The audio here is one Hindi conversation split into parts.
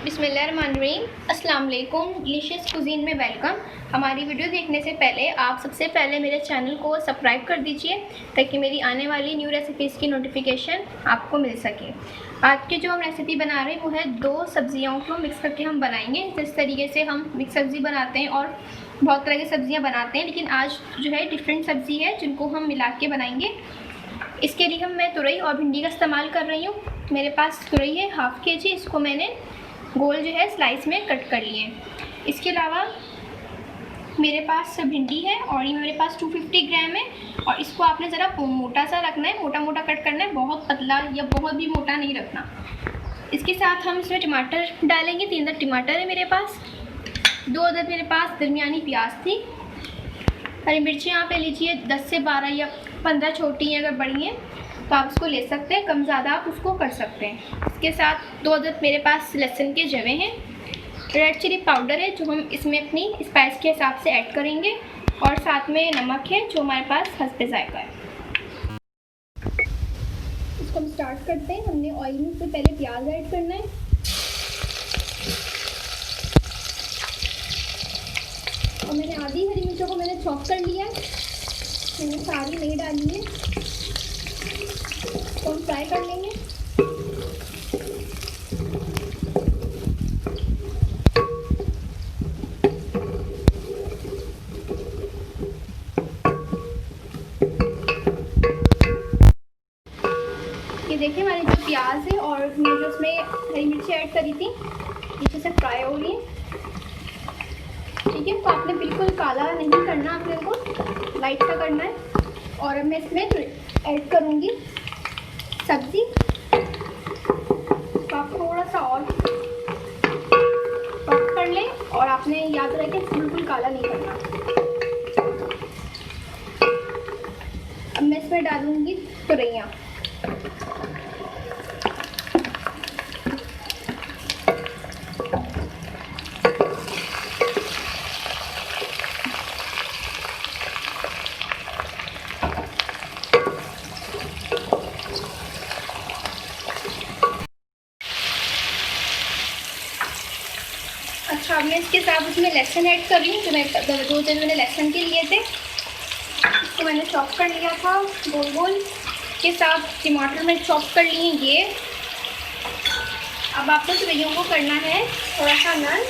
बिस्मिल्लाहिर्रहमानिर्रहीम। अस्सलाम वालेकुम। डिलीशियस कुजीन में वेलकम। हमारी वीडियो देखने से पहले आप सबसे पहले मेरे चैनल को सब्सक्राइब कर दीजिए ताकि मेरी आने वाली न्यू रेसिपीज़ की नोटिफिकेशन आपको मिल सके। आज की जो हम रेसिपी बना रहे हैं वो है 2 सब्जियों को मिक्स करके हम बनाएंगे। जिस तरीके से हम मिक्स सब्ज़ी बनाते हैं और बहुत तरह की सब्ज़ियाँ बनाते हैं, लेकिन आज जो है डिफरेंट सब्ज़ी है जिनको हम मिला के बनाएंगे। इसके लिए मैं तुरई और भिंडी का इस्तेमाल कर रही हूँ। मेरे पास तुरई है हाफ़ kg, इसको मैंने गोल जो है स्लाइस में कट कर लिए। इसके अलावा मेरे पास भिंडी है और ये मेरे पास 250 ग्राम है, और इसको आपने ज़रा मोटा सा रखना है, मोटा मोटा कट करना है, बहुत पतला या बहुत भी मोटा नहीं रखना। इसके साथ हम इसमें टमाटर डालेंगे। 3 अदद टमाटर है मेरे पास। 2 अदद मेरे पास दरमियानी प्याज थी। हरी मिर्ची आप ले लीजिए 10 से 12 या 15 छोटी हैं, अगर बड़ी हैं तो आप उसको ले सकते हैं, कम ज़्यादा आप उसको कर सकते हैं। इसके साथ 2 अदद मेरे पास लहसुन के जवे हैं। रेड चिली पाउडर है जो हम इसमें अपनी स्पाइस के हिसाब से ऐड करेंगे, और साथ में नमक है जो हमारे पास हस्बे जायका है। इसको हम स्टार्ट करते हैं। हमने ऑयल में से पहले प्याज ऐड करना है। और मैंने आधी हरी मिर्चों को मैंने चॉप कर लिया है, मैंने सारी नहीं डाली है, तो हम फ्राई कर लेंगे। ये देखिए हमारी जो प्याज है और मैं जो उसमें हरी मिर्ची ऐड करी थी नीचे से फ्राई हो रही है। ठीक है, तो आपने बिल्कुल काला नहीं करना, आपने इनको लाइट सा करना है। और अब मैं इसमें ऐड करूँगी सब्ज़ी, तो आप थोड़ा सा और टॉप कर लें, और आपने याद रखें बिल्कुल काला नहीं करना। अब मैं इसमें डालूँगी तुरैया। अच्छा, अब मैं इसके साथ उसमें लहसुन ऐड कर रही हूँ। जो मैं 2 जन मैंने लहसुन के लिए थे, इसको मैंने चॉप कर लिया था गोल गोल। के साथ टमाटर में चॉप कर लिए ये। अब आपको तुरैयों को करना है थोड़ा सा नरम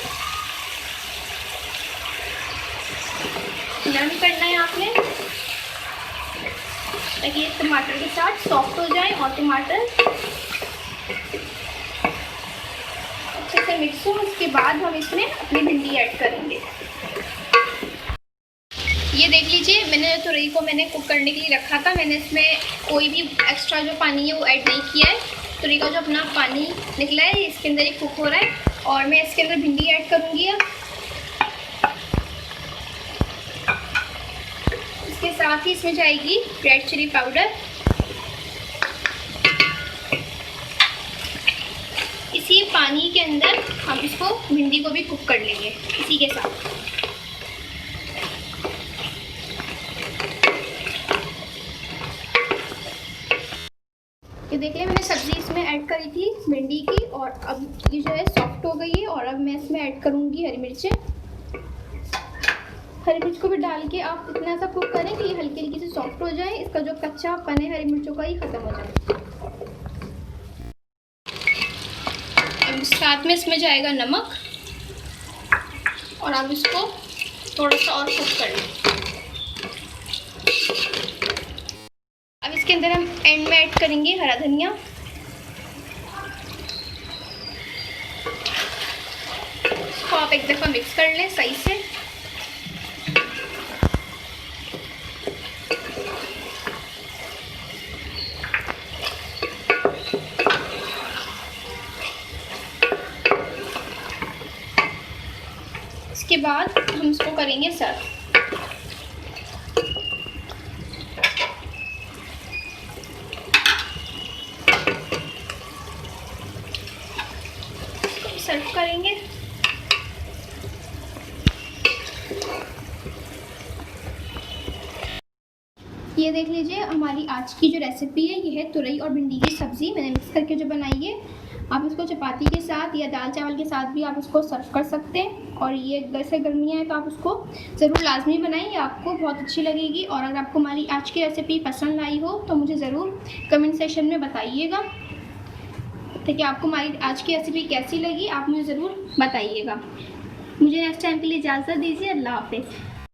करना है आपने, ताकि ये टमाटर के साथ सॉफ्ट हो जाए और टमाटर अच्छे से मिक्स हो। उसके बाद हम इसमें अपनी भिंडी ऐड करेंगे। ये देख लीजिए, मैंने तुरई को मैंने कुक करने के लिए रखा था। मैंने इसमें कोई भी एक्स्ट्रा जो पानी है वो ऐड नहीं किया है। तुरई का जो अपना पानी निकला है इसके अंदर ही कुक हो रहा है, और मैं इसके अंदर भिंडी ऐड करूँगी। अब इसके साथ ही इसमें जाएगी रेड चिली पाउडर। इसी पानी के अंदर हम इसको भिंडी को भी कुक कर लेंगे इसी के साथ। ये देखिए मैंने सब्ज़ी इसमें ऐड करी थी भिंडी की, और अब ये जो है सॉफ्ट हो गई है। और अब मैं इसमें ऐड करूँगी हरी मिर्चें। हरी मिर्च को भी डाल के आप इतना सा कुक करें कि ये हल्की हल्की से सॉफ्ट हो जाए, इसका जो कच्चापन है हरी मिर्चों का ही ख़त्म हो जाए। अब साथ में इसमें जाएगा नमक, और आप इसको थोड़ा सा और कुक कर लें। अब इसके अंदर हम एंड में ऐड करेंगे हरा धनिया। इसको आप एक दफ़ा मिक्स कर लें सही से। इसके बाद हम इसको करेंगे सर्व। सर्व करेंगे। ये देख लीजिए हमारी आज की जो रेसिपी है, ये है तुरई और भिंडी की सब्ज़ी मैंने मिक्स करके जो बनाई है। आप इसको चपाती के साथ या दाल चावल के साथ भी आप इसको सर्व कर सकते हैं। और ये वैसे गर्मियाँ हैं तो आप उसको ज़रूर लाजमी बनाएं, ये आपको बहुत अच्छी लगेगी। और अगर आपको हमारी आज की रेसिपी पसंद आई हो तो मुझे ज़रूर कमेंट सेक्शन में बताइएगा। ठीक है, आपको हमारी आज की रेसिपी कैसी लगी आप मुझे ज़रूर बताइएगा। मुझे नेक्स्ट टाइम के लिए इजाज़त दीजिए। अल्लाह हाफ़िज़।